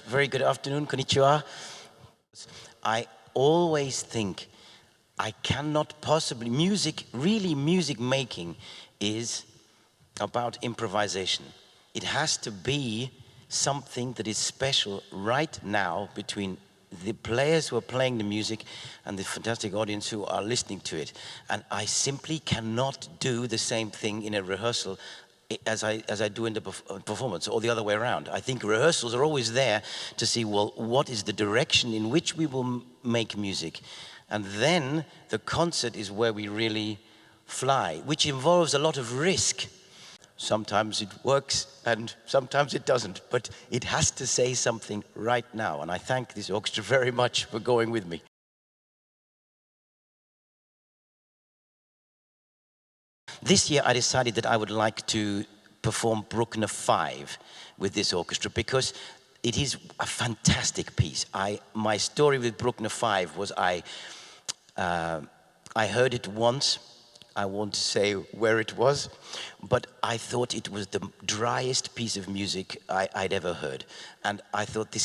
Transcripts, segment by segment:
Very good afternoon, konnichiwa. I always think I cannot possibly, music making is about improvisation. It has to be something that is special right now between the players who are playing the music and the fantastic audience who are listening to it. And I simply cannot do the same thing in a rehearsal as I do in the performance, or the other way around. I think rehearsals are always there to see, well, what is the direction in which we will make music? And then the concert is where we really fly, which involves a lot of risk. Sometimes it works and sometimes it doesn't, but it has to say something right now. And I thank this orchestra very much for going with me. This year I decided that I would like to perform Bruckner 5 with this orchestra because it is a fantastic piece. My story with Bruckner 5 was I heard it once. I won't say where it was, but I thought it was the driest piece of music I'd ever heard. And I thought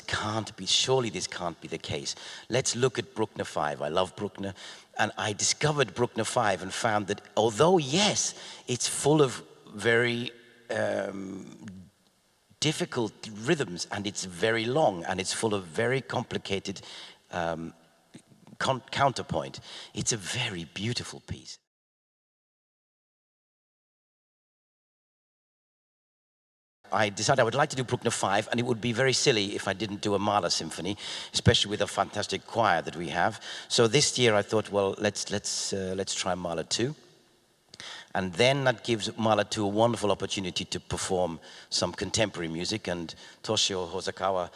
surely this can't be the case. Let's look at Bruckner 5. I love Bruckner. And I discovered Bruckner 5 and found that although, yes, it's full of very difficult rhythms and it's very long and it's full of very complicated counterpoint, it's a very beautiful piece. I decided I would like to do Bruckner 5, and it would be very silly if I didn't do a Mahler symphony, especially with a fantastic choir that we have. So this year I thought, well, let's try Mahler 2. And then that gives Mahler 2 a wonderful opportunity to perform some contemporary music, and Toshio Hosokawa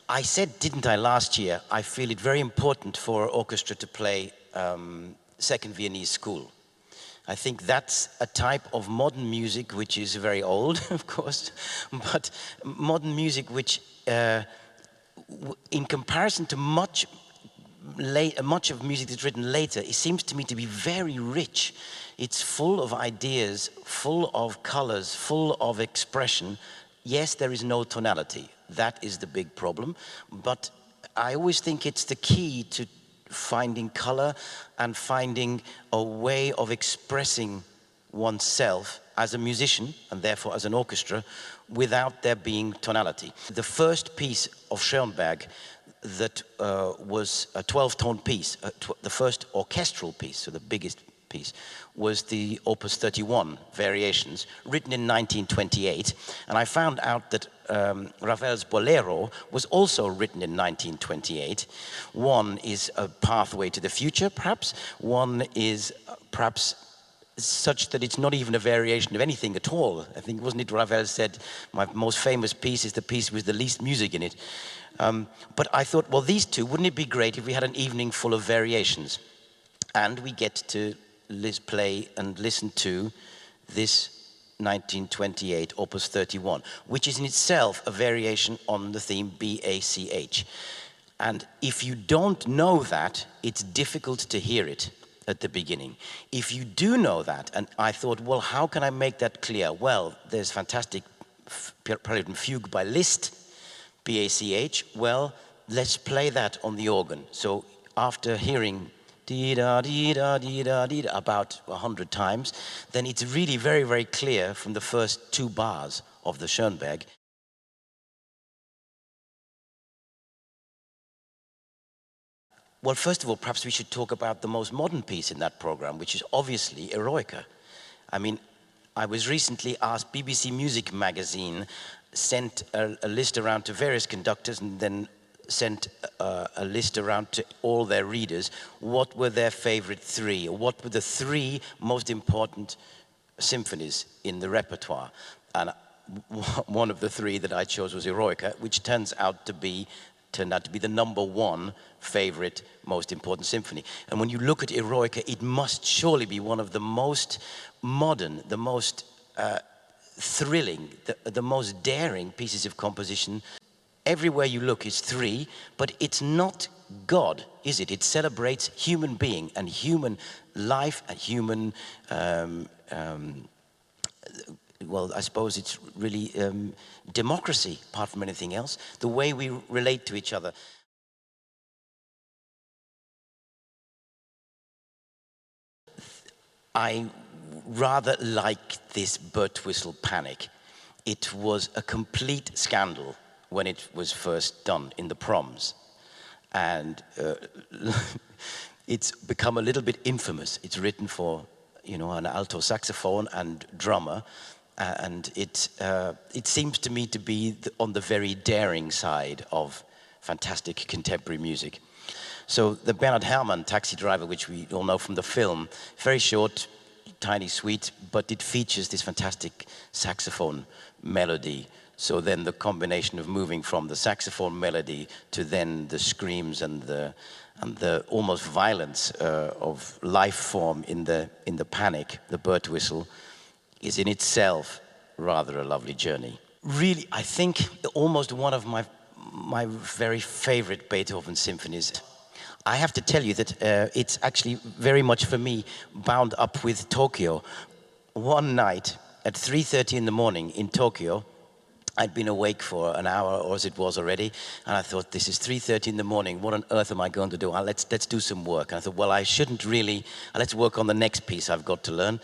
I said, didn't I, last year, I feel it very important for an orchestra to play Second Viennese School. I think that's a type of modern music which is very old, of course, but modern music which, in comparison to much of music that's written later, it seems to me to be very rich. It's full of ideas, full of colors, full of expression. Yes, there is no tonality. That is the big problem, but I always think it's the key to finding color and finding a way of expressing oneself as a musician and therefore as an orchestra without there being tonality. The first piece of Schoenberg that was a 12-tone piece, the first orchestral piece, so the biggest piece, was the Opus 31 Variations, written in 1928. And I found out that Ravel's Bolero was also written in 1928. One is a pathway to the future, perhaps. One is perhaps such that it's not even a variation of anything at all. I think, wasn't it Ravel said, my most famous piece is the piece with the least music in it. But I thought, well, these two, wouldn't it be great if we had an evening full of variations? And we get to play and listen to this 1928 Opus 31, which is in itself a variation on the theme BACH. And if you don't know that, it's difficult to hear it at the beginning. If you do know that, and I thought, well, how can I make that clear? Well, there's fantastic Prelude and Fugue by Liszt, BACH. Well, let's play that on the organ. So after hearing dee-da-dee-da-dee-da-dee-da about 100 times, then it's really very, very clear from the first two bars of the Schoenberg. Well, first of all, perhaps we should talk about the most modern piece in that program, which is obviously Eroica. I mean, I was recently asked, BBC Music magazine sent a list around to various conductors and then sent a list around to all their readers. What were their favorite three? Or what were the three most important symphonies in the repertoire? And one of the three that I chose was Eroica, which turned out to be the #1 favorite, most important symphony. And when you look at Eroica, it must surely be one of the most modern, the most thrilling, the most daring pieces of composition. Everywhere you look is three, but it's not God, is it? It celebrates human being and human life and human well, I suppose it's really democracy, apart from anything else, the way we relate to each other. I rather like this bird whistle panic. It was a complete scandal when it was first done in the proms. And it's become a little bit infamous. It's written for, you know, an alto saxophone and drummer. And it seems to me to be on the very daring side of fantastic contemporary music. So the Bernard Herrmann Taxi Driver, which we all know from the film, very short, tiny, sweet, but it features this fantastic saxophone melody. So then the combination of moving from the saxophone melody to then the screams and the almost violence of life form in the panic, the bird whistle, is in itself rather a lovely journey. Really, I think almost one of my very favorite Beethoven symphonies. I have to tell you that it's actually very much for me bound up with Tokyo. One night at 3:30 in the morning in Tokyo, I'd been awake for an hour, or as it was already, and I thought, this is 3:30 in the morning, what on earth am I going to do? Let's do some work. And I thought, well, I shouldn't really, let's work on the next piece I've got to learn.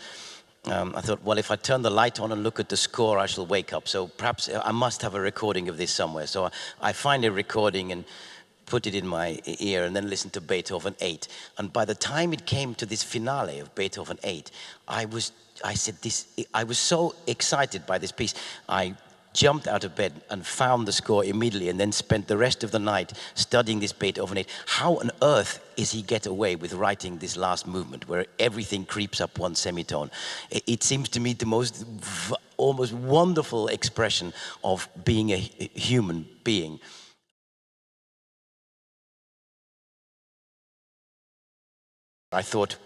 I thought, well, if I turn the light on and look at the score, I shall wake up. So perhaps I must have a recording of this somewhere. So I find a recording and put it in my ear and then listen to Beethoven 8. And by the time it came to this finale of Beethoven 8, I was so excited by this piece. I jumped out of bed and found the score immediately and then spent the rest of the night studying this Beethoven 8. How on earth is he get away with writing this last movement where everything creeps up one semitone? It seems to me the most almost wonderful expression of being a human being. I thought,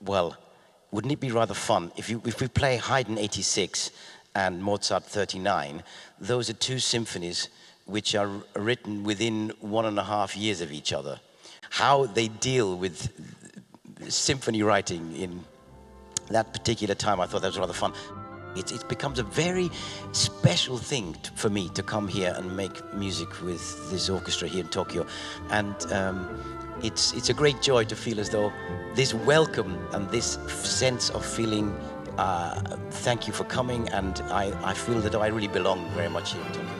well, wouldn't it be rather fun if we play Haydn 86 and Mozart 39, those are two symphonies which are written within 1.5 years of each other. How they deal with symphony writing in that particular time, I thought that was rather fun. It becomes a very special thing for me to come here and make music with this orchestra here in Tokyo. And it's a great joy to feel as though this welcome and this sense of feeling thank you for coming, and I feel that I really belong very much here in Tokyo.